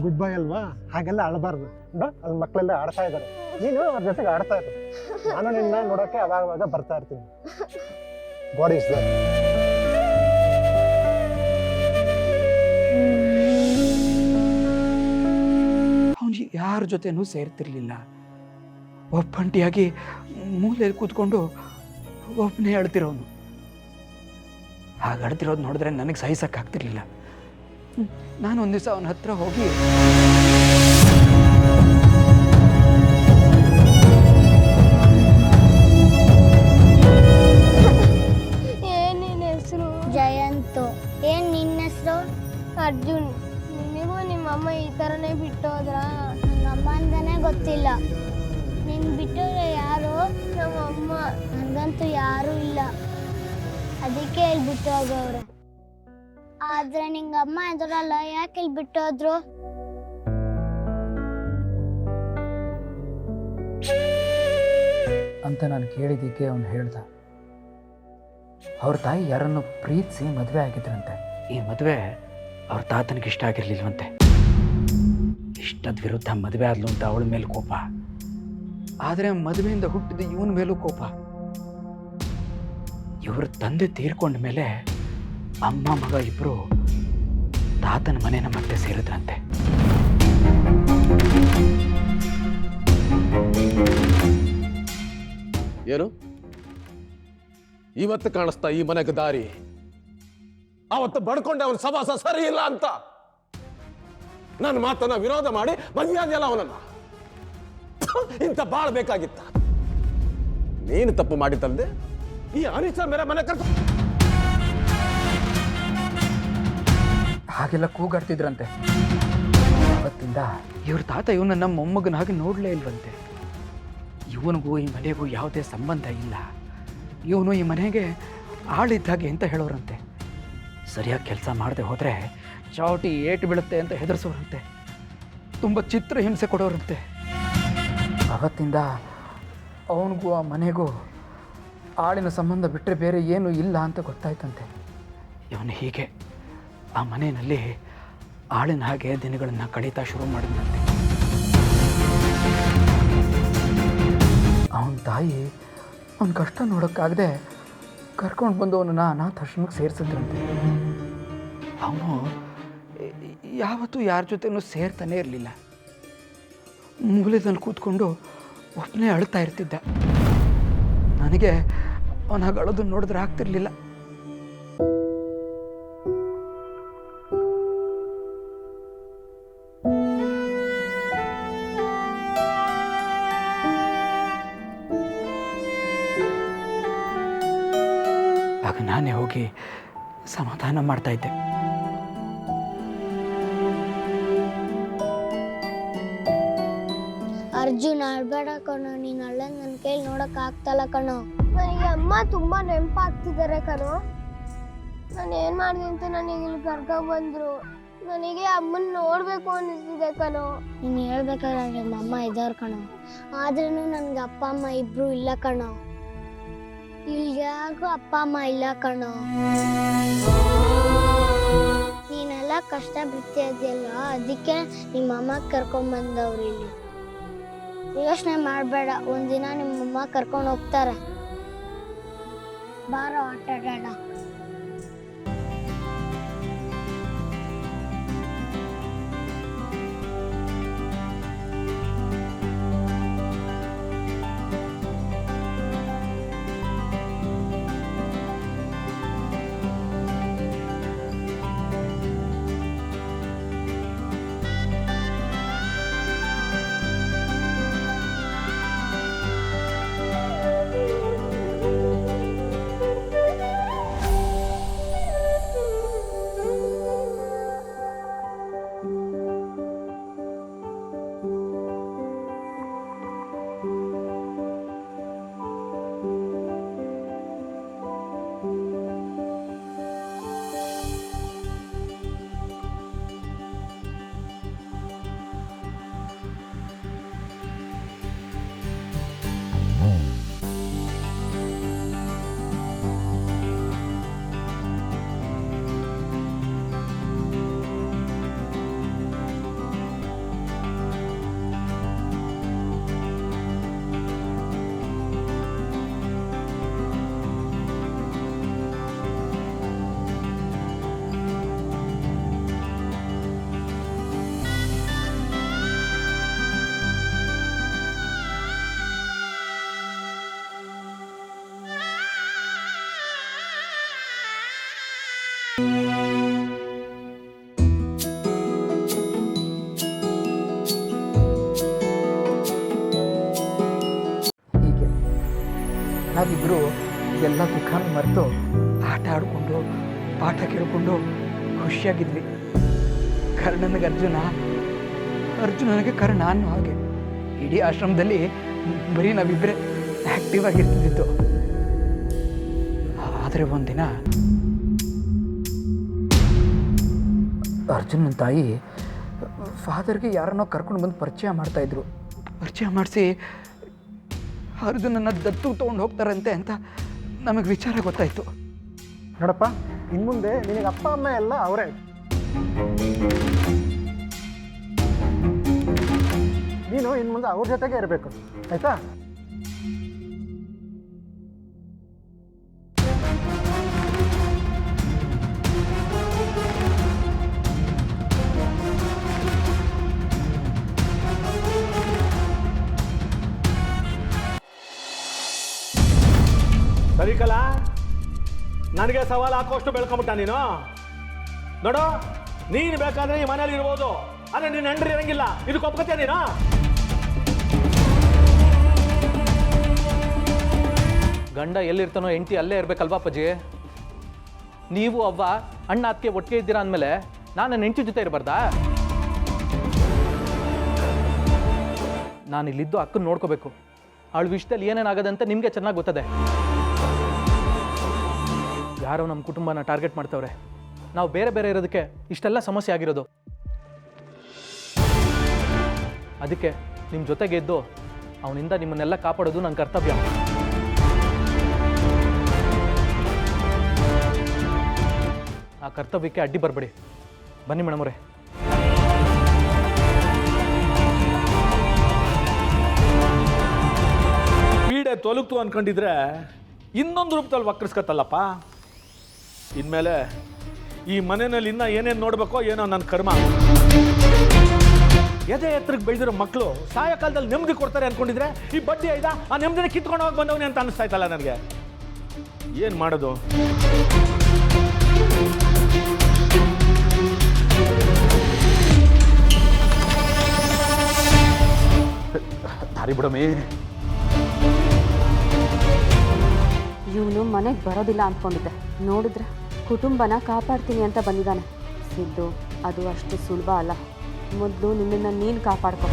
Good ಬಾಯ್ ಅಲ್ವಾ, ಹಾಗೆಲ್ಲ ಆಡಬಾರ್ದು. ಅದು ಮಕ್ಕಳೆಲ್ಲ ಆಡ್ತಾ ಇದ್ದಾರೆ, ನೀನು ಅವ್ರ ಜೊತೆಗೆ ಆಡ್ತಾ ಇರು. ನಾನು ನಿನ್ನ ನೋಡೋಕೆ ಅವಾಗ ಬರ್ತಾ ಇರ್ತೀನಿ. God is there. ಅವನು ಯಾರ ಜೊತೆನೂ ಸೇರ್ತಿರ್ಲಿಲ್ಲ. ಒಬ್ಬಂಟಿಯಾಗಿ ಮೂಲೆಯಲ್ಲಿ ಕೂತ್ಕೊಂಡು ಒಬ್ಬನೇ ಅಳ್ತಿರೋನು. ಹಾಗೆ ಅಳ್ತಿರೋದು ನೋಡಿದ್ರೆ ನನಗೆ ಸಹಿಸಕ್ಕಾಗ್ತಿರ್ಲಿಲ್ಲ. ನಾನು ಒಂದು ದಿವಸ ಅವನ ಹತ್ರ ಹೋಗಿ, ಏನ್ ನಿನ್ನ ಹೆಸರು? ಜಯಂತು. ಏನ್ ನಿನ್ನ ಹೆಸರು? ಅರ್ಜುನ್. ನಿನಗೂ ನಿಮ್ಮಮ್ಮ ಈ ಥರನೇ ಬಿಟ್ಟೋದ್ರ? ನಮ್ಮಮ್ಮ ಅಂತಾನೆ ಗೊತ್ತಿಲ್ಲ. ನಿನ್ ಬಿಟ್ಟೋದ್ರೆ ಯಾರು? ನಮ್ಮಮ್ಮ. ನನಗಂತೂ ಯಾರೂ ಇಲ್ಲ, ಅದಕ್ಕೆ ಇಲ್ಲಿ ಬಿಟ್ಟು ಹೋಗವ್ರೆ. ಆದ್ರೆ ನಿಂಗಮ್ಮ ಎದುರಲ್ಲ, ಯಾಕೆ ಇಲ್ಲಿ ಬಿಟ್ಟು ಹೋದ್ರು? ಅಂತ ನಾನು ಕೇಳಿದ್ದಕ್ಕೆ ಅವನು ಹೇಳ್ದ, ಅವ್ರ ತಾಯಿ ಯಾರನ್ನು ಪ್ರೀತಿಸಿ ಮದುವೆ ಆಗಿದ್ರಂತೆ. ಈ ಮದುವೆ ಅವ್ರ ತಾತನಿಗೆ ಇಷ್ಟ ಆಗಿರ್ಲಿಲ್ವಂತೆ. ಇಷ್ಟದ ವಿರುದ್ಧ ಮದುವೆ ಆದ್ಲು ಅಂತ ಅವಳ ಮೇಲೆ ಕೋಪ. ಆದರೆ ಮದುವೆಯಿಂದ ಹುಟ್ಟಿದ ಇವನ ಮೇಲೂ ಕೋಪ. ಇವ್ರ ತಂದೆ ತೀರ್ಕೊಂಡ ಮೇಲೆ ಅಮ್ಮ ಮಗ ಇಬ್ರು ತಾತನ ಮನೆನ ಮತ್ತೆ ಸೇರಿದ್ರಂತೆ. ಏನು ಇವತ್ತು ಕಾಣಿಸ್ತಾ ಈ ಮನೆಗೆ ದಾರಿ? ಅವತ್ತು ಬಡ್ಕೊಂಡೆ ಅವನ ಸವಾಸ ಸರಿ ಇಲ್ಲ ಅಂತ ನನ್ನ ಮಾತನ್ನ ವಿರೋಧ ಮಾಡಿ ಮರ್ಯಾದೆಯಲ್ಲ ಅವನನ್ನ. ಇಂಥ ಬಾಳ್ಬೇಕಾಗಿತ್ತ? ನೀನು ತಪ್ಪು ಮಾಡಿದ್ದಲ್ದೆ ಈ ಅನಿಸ ಮೇರೆ ಮನೆ ಕರ್ತ. ಹಾಗೆಲ್ಲ ಕೂಗಾಡ್ತಿದ್ರಂತೆ. ಅವತ್ತಿಂದ ಇವ್ರ ತಾತ ಇವನನ್ನ ಮೊಮ್ಮಗನಾಗಿ ನೋಡ್ಲೇ ಇಲ್ವಂತೆ. ಇವನಿಗೂ ಈ ಮನೆಗೂ ಯಾವುದೇ ಸಂಬಂಧ ಇಲ್ಲ, ಇವನು ಈ ಮನೆಗೆ ಆಳಿದ್ದಾಗೆ ಅಂತ ಹೇಳೋರಂತೆ. ಸರಿಯಾಗಿ ಕೆಲಸ ಮಾಡದೆ ಹೋದರೆ ಚಾವಟಿ ಏಟು ಬೀಳುತ್ತೆ ಅಂತ ಹೆದರ್ಸೋರಂತೆ. ತುಂಬ ಚಿತ್ರ ಹಿಂಸೆ ಕೊಡೋರಂತೆ. ಅವತ್ತಿಂದ ಅವನಿಗೂ ಆ ಮನೆಗೂ ಆಳಿನ ಸಂಬಂಧ ಬಿಟ್ಟರೆ ಬೇರೆ ಏನೂ ಇಲ್ಲ ಅಂತ ಗೊತ್ತಾಯ್ತಂತೆ. ಇವನು ಹೀಗೆ ಆ ಮನೆಯಲ್ಲಿ ಆಳಿನ ಹಾಗೆ ದಿನಗಳನ್ನು ಕಳೀತಾ ಶುರು ಮಾಡಿದಂತೆ. ಅವನ ತಾಯಿ ಅವನ ಕಷ್ಟ ನೋಡೋಕ್ಕಾಗದೆ ಕರ್ಕೊಂಡು ಬಂದು ಅವನನ್ನು ಅನಾಥಾಶ್ರಮಕ್ಕೆ ಸೇರಿಸಿದ್ರಂತೆ. ಅವನು ಯಾವತ್ತೂ ಯಾರ ಜೊತೆನೂ ಸೇರ್ತಾನೆ ಇರಲಿಲ್ಲ. ಮೂಲೆದಲ್ಲಿ ಕೂತ್ಕೊಂಡು ಒಬ್ಬನೇ ಅಳ್ತಾ ಇರ್ತಿದ್ದ. ನನಗೆ ಅವನ ಹಾಗೆ ಅಳೋದನ್ನು ನೋಡಿದ್ರೆ ಆಗ್ತಿರ್ಲಿಲ್ಲ. ಆಗ ನಾನೇ ಹೋಗಿ ಸಮಾಧಾನ ಮಾಡ್ತಾ ಇದ್ದೆ. ಅರ್ಜುನ್ ಅಳ್ಬೇಡ ಕಣೋ, ನೀನ್ ಅಳ್ಳನ್ ನನ್ನ ಕೈಲಿ ನೋಡಕ್ ಆಗ್ತಲ್ಲ ಕಣೋ. ನನಗೆ ಅಮ್ಮ ತುಂಬಾ ನೆನಪಾಗ್ತಿದ್ದಾರೆ ಕಣೋ. ನಾನು ಏನ್ ಮಾಡಿದೆ ಅಂತ ನನಗೆ ಇಲ್ಲಿ ಕರ್ಕೊಂಡ್ ಬಂದ್ರು. ನನಗೆ ಅಮ್ಮನ್ ನೋಡ್ಬೇಕು ಅನಿಸ್ತಿದೆ ಕಣೋ. ನೀನ್ ಹೇಳ್ಬೇಕಾದ್ರೆ ನಮ್ಮ ಅಮ್ಮ ಇದ್ದವ್ರು ಕಣೋ, ಆದ್ರೂ ನನ್ಗೆ ಅಪ್ಪ ಅಮ್ಮ ಇಬ್ರು ಇಲ್ಲ ಕಣೋ. ಇಲ್ಲಿ ಯಾರಿಗೂ ಅಪ್ಪ ಅಮ್ಮ ಇಲ್ಲ ಕಣೋ. ನೀನೆಲ್ಲ ಕಷ್ಟ ಬಿಡ್ತಿದ್ಯಲ್ಲ, ಅದಕ್ಕೆ ನಿಮ್ಮ ಅಮ್ಮ ಕರ್ಕೊಂಡ್ ಬಂದವ್ರು ಇಲ್ಲಿ. ಯೋಚನೆ ಮಾಡಬೇಡ, ಒಂದಿನ ನಿಮ್ಮಮ್ಮ ಕರ್ಕೊಂಡು ಹೋಗ್ತಾರೆ. ಬಾರೋ ಆಟ ಆಡೋಣ. ಹೀಗೆ ನಾವಿಬ್ಬರು ಎಲ್ಲ ದುಃಖನೂ ಮರೆತು ಆಟ ಆಡಿಕೊಂಡು ಪಾಠ ಕೇಳಿಕೊಂಡು ಖುಷಿಯಾಗಿದ್ವಿ. ಕರ್ಣನಿಗೆ ಅರ್ಜುನ, ಅರ್ಜುನನಿಗೆ ಕರ್ಣ ಅನ್ನೋ ಹಾಗೆ ಇಡೀ ಆಶ್ರಮದಲ್ಲಿ ಬರೀ ನಾವಿಬ್ಬರೇ ಆ್ಯಕ್ಟಿವ್ ಆಗಿರ್ತಿದ್ದು. ಆದರೆ ಒಂದಿನ ಅರ್ಜುನನ ತಾಯಿ ಫಾದರ್ಗೆ ಯಾರನ್ನೋ ಕರ್ಕೊಂಡು ಬಂದು ಪರಿಚಯ ಮಾಡಿಸಿ ಅರ್ಜುನನ್ನ ದತ್ತು ತೊಗೊಂಡು ಹೋಗ್ತಾರಂತೆ ಅಂತ ನಮಗೆ ವಿಚಾರ ಗೊತ್ತಾಯಿತು. ನೋಡಪ್ಪ, ಇನ್ಮುಂದೆ ನಿನಗೆ ಅಪ್ಪ ಅಮ್ಮ ಎಲ್ಲ ಅವರೇ. ನೀನು ಇನ್ಮುಂದೆ ಅವ್ರ ಜೊತೆಗೆ ಇರಬೇಕು, ಆಯ್ತಾ? ಸರಿಕಲ್ಲ, ನನಗೆ ಸವಾಲು ಹಾಕೋಷ್ಟು ಬೆಳ್ಕೊಂಬಿಟ್ಟ ನೀನು. ನೋಡು, ನೀನು ಬೇಕಾದ್ರೆ ಈ ಮನೇಲಿ ಇರ್ಬೋದು, ಆದರೆ ನೀನು ಹೆಂಡ್ರಿ ಇರಂಗಿಲ್ಲ. ಇದಕ್ಕೆ ಒಪ್ಕೊತೀಯ ನೀನು? ಗಂಡ ಎಲ್ಲಿರ್ತಾನೋ ಹೆಂಡತಿ ಅಲ್ಲೇ ಇರ್ಬೇಕಲ್ವಾ ಅಪ್ಪಾಜಿ? ನೀವು ಅವ್ವ ಅಣ್ಣ ಅದಕ್ಕೆ ಒಟ್ಟಿಗೆ ಇದ್ದೀರಾ ಅಂದಮೇಲೆ ನಾನು ನನ್ನ ಹೆಂಡತಿ ಜೊತೆ ಇರಬಾರ್ದಾ? ನಾನು ಇಲ್ಲಿದ್ದು ಅಕ್ಕನ ನೋಡ್ಕೋಬೇಕು. ಅವಳ ವಿಷಯದಲ್ಲಿ ಏನೇನಾಗದಂತ ನಿಮಗೆ ಚೆನ್ನಾಗಿ ಗೊತ್ತದೆ. ಯಾರೋ ನಮ್ಮ ಕುಟುಂಬನ ಟಾರ್ಗೆಟ್ ಮಾಡ್ತವ್ರೆ. ನಾವು ಬೇರೆ ಬೇರೆ ಇರೋದಕ್ಕೆ ಇಷ್ಟೆಲ್ಲ ಸಮಸ್ಯೆ ಆಗಿರೋದು. ಅದಕ್ಕೆ ನಿಮ್ಮ ಜೊತೆಗೆ ಇದ್ದು ಅವನಿಂದ ನಿಮ್ಮನ್ನೆಲ್ಲ ಕಾಪಾಡೋದು ನನ್ನ ಕರ್ತವ್ಯ. ಆ ಕರ್ತವ್ಯಕ್ಕೆ ಅಡ್ಡಿ ಬರಬೇಡಿ. ಬನ್ನಿ ಮೇಡಮರೇ. ಪೀಡೆ ತೊಲಗ್ತು ಅನ್ಕೊಂಡಿದ್ರೆ ಇನ್ನೊಂದು ರೂಪದಲ್ಲಿ ವಕ್ರಿಸ್ಕತ್ತಲ್ಲಪ್ಪ. ಇನ್ಮೇಲೆ ಈ ಮನೆಯಲ್ಲಿ ಇನ್ನ ಏನೇನು ನೋಡ್ಬೇಕೋ ಏನೋ ನನ್ನ ಕರ್ಮ. ಎದೆ ಎತ್ತರಕ್ಕೆ ಬೆಳೆದಿರೋ ಮಕ್ಕಳು ಸಾಯಂಕಾಲದಲ್ಲಿ ನೆಮ್ಮದಿ ಕೊಡ್ತಾರೆ ಅನ್ಕೊಂಡಿದ್ರೆ ಈ ಬಡ್ಡಿ ಐದ ಆ ನೆಮ್ಮದಿನ ಕಿತ್ಕೊಂಡು ಹೋಗಿ ಬಂದವನೇ ಅಂತ ಅನಿಸ್ತಾ ಇತ್ತಲ್ಲ ನನಗೆ. ಏನು ಮಾಡೋದು? ದಾರಿ ಬಿಡಮೇ. ಇವನು ಮನೆಗೆ ಬರೋದಿಲ್ಲ ಅಂದ್ಕೊಂಡಿದ್ದೆ. ನೋಡಿದ್ರೆ ಕುಟುಂಬನ ಕಾಪಾಡ್ತೀನಿ ಅಂತ ಬಂದಿದ್ದಾನೆ. ಸಿದ್ದು, ಅದು ಅಷ್ಟು ಸುಲಭ ಅಲ್ಲ. ಮೊದಲು ನಿನ್ನನ್ನು ನೀನು ಕಾಪಾಡ್ಕೊ.